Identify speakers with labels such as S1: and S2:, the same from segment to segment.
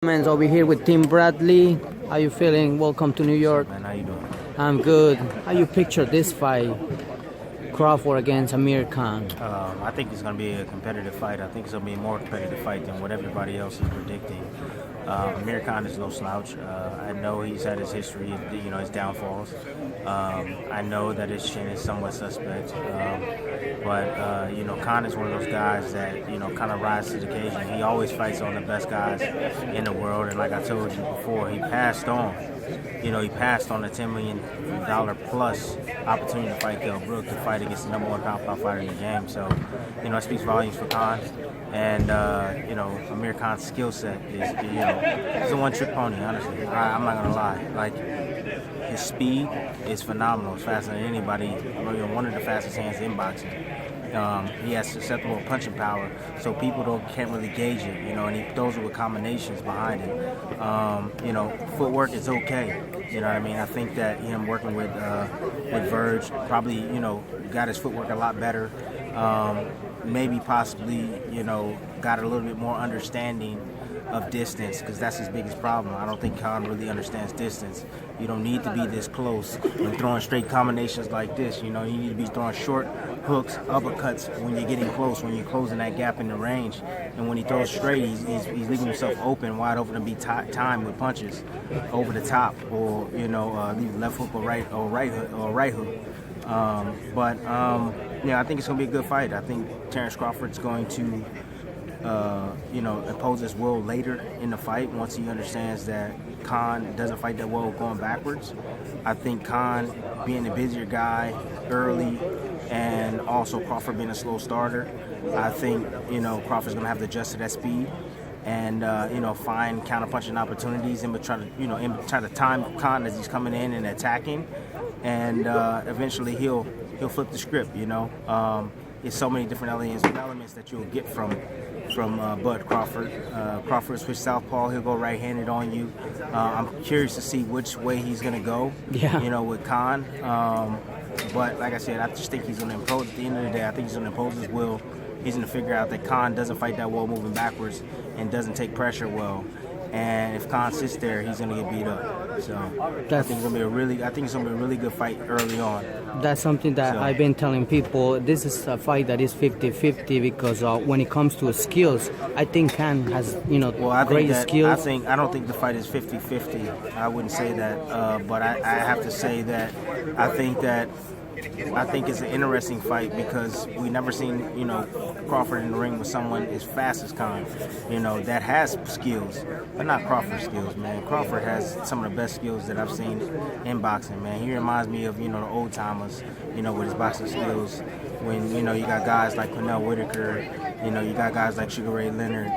S1: Man, over here with Tim Bradley. How you feeling? Welcome to New York.
S2: Man, how you doing?
S1: I'm good. How you picture this fight? Crawford against Amir Khan.
S2: I think it's going to be a competitive fight. I think it's going to be a more competitive fight than what everybody else is predicting. Amir Khan is no slouch. I know he's had his history, his downfalls. I know that his chin is somewhat suspect. But Khan is one of those guys that, kind of rise to the occasion. He always fights on the best guys in the world. And like I told you before, he passed on a $10 million plus opportunity to fight Kell Brook, to fight against the number one pound fighter in the game. So, it speaks volumes for Khan. And, Amir Khan's skill set is, he's a one-trick pony, honestly. I'm not going to lie. Like, his speed is phenomenal. It's faster than anybody. One of the fastest hands in boxing. He has susceptible punching power, so people can't really gauge it, and he throws it with combinations behind it. Footwork is okay. You know what I mean? I think that him working with Verge probably, got his footwork a lot better. Maybe possibly, got a little bit more understanding of distance, because that's his biggest problem. I don't think Khan really understands distance. You don't need to be this close and throwing straight combinations like this. You need to be throwing short hooks, uppercuts when you're getting close, when you're closing that gap in the range. And when he throws straight, he's leaving himself wide open to be timed with punches over the top, or leave left hook or right hook. I think it's going to be a good fight. I think Terence Crawford's going to impose his will later in the fight once he understands that Khan doesn't fight that well going backwards. I think Khan being a busier guy early, and also Crawford being a slow starter, I think Crawford's going to have to adjust to that speed and find counter-punching opportunities and try to time Khan as he's coming in and attacking, and eventually he'll flip the script. There's so many different elements that you'll get from Bud Crawford. Crawford switch southpaw, he'll go right-handed on you. I'm curious to see which way he's going to go, with Khan. But like I said, I just think he's going to impose, at the end of the day, I think he's going to impose his will. He's going to figure out that Khan doesn't fight that well moving backwards and doesn't take pressure well. And if Khan sits there, he's going to get beat up. So I think it's going to be a really good fight early on.
S1: That's something that I've been telling people. This is a fight that is 50-50 because when it comes to skills, I think Khan has great skills.
S2: I don't think the fight is 50-50. I wouldn't say that, but I have to say that I think it's an interesting fight because we never seen Crawford in the ring with someone as fast as Khan, that has skills, but not Crawford's skills, man. Crawford has some of the best skills that I've seen in boxing, man. He reminds me of the old timers, with his boxing skills. When you got guys like Cornell Whitaker, you got guys like Sugar Ray Leonard,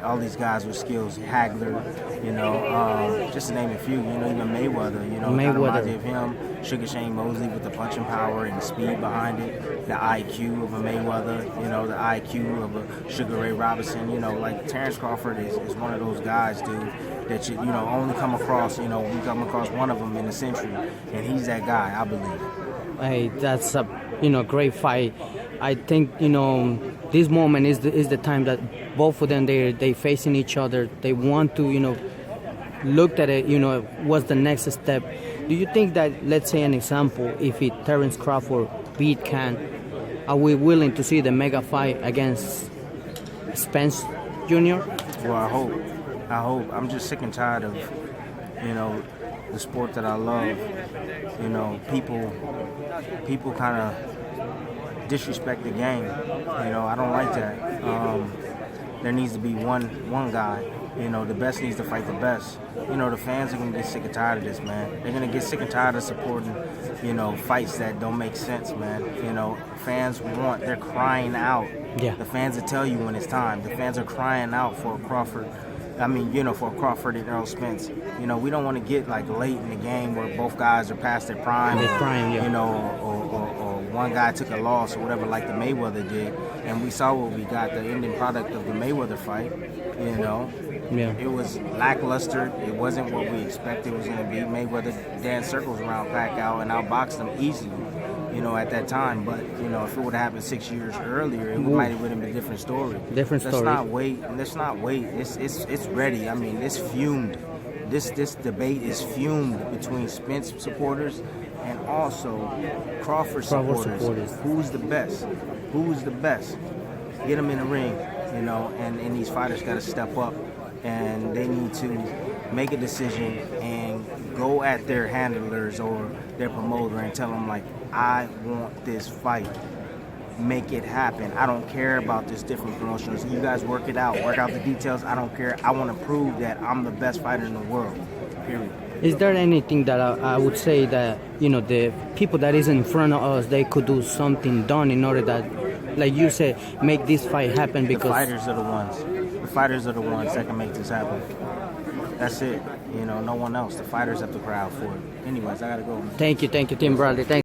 S2: all these guys with skills, Hagler, just to name a few, even Mayweather, kind of reminds me of him. Sugar Shane Mosley with the punching power and the speed behind it, the IQ of a Mayweather, the IQ of a Sugar Ray Robinson, like Terence Crawford is one of those guys, dude, that you only come across, we come across one of them in a century, and he's that guy, I believe.
S1: Hey, that's a great fight. I think this moment is the time that both of them they facing each other. They want to look at it. What's the next step? Do you think that, let's say an example, if Terence Crawford beat Khan, are we willing to see the mega fight against Spence Jr.?
S2: Well, I hope. I'm just sick and tired of the sport that I love. People kind of disrespect the game. I don't like that. There needs to be one guy. The best needs to fight the best. The fans are going to get sick and tired of this, man. They're going to get sick and tired of supporting, fights that don't make sense, man. They're crying out.
S1: Yeah.
S2: The fans will tell you when it's time. The fans are crying out for Crawford. For Crawford and Errol Spence. We don't want to get late in the game where both guys are past their prime. Or one guy took a loss or whatever, like the Mayweather did, and we saw what we got, the ending product of the Mayweather fight.
S1: Yeah.
S2: It was lackluster. It wasn't what we expected it was going to be. Mayweather danced circles around Pacquiao and outboxed him easily. at that time. But if it would have happened 6 years earlier, it might have been a different story.
S1: Different story.
S2: Let's not wait. It's ready. I mean, it's fumed. This debate is fumed between Spence supporters and also Crawford supporters. Who's the best? Who's the best? Get them in the ring, and these fighters got to step up, and they need to make a decision and go at their handlers or their promoter and tell them, like, I want this fight. Make it happen. I don't care about this different promotions. You guys work it out. Work out the details. I don't care. I want to prove that I'm the best fighter in the world. Period.
S1: Is there anything that I would say that, the people that is in front of us, they could do something done in order that, like you said, make this fight happen? Because
S2: the fighters are the ones. The fighters are the ones that can make this happen. That's it. No one else. The fighters have to cry out for it. Anyways, I got to go.
S1: Thank you, Tim Bradley. Thank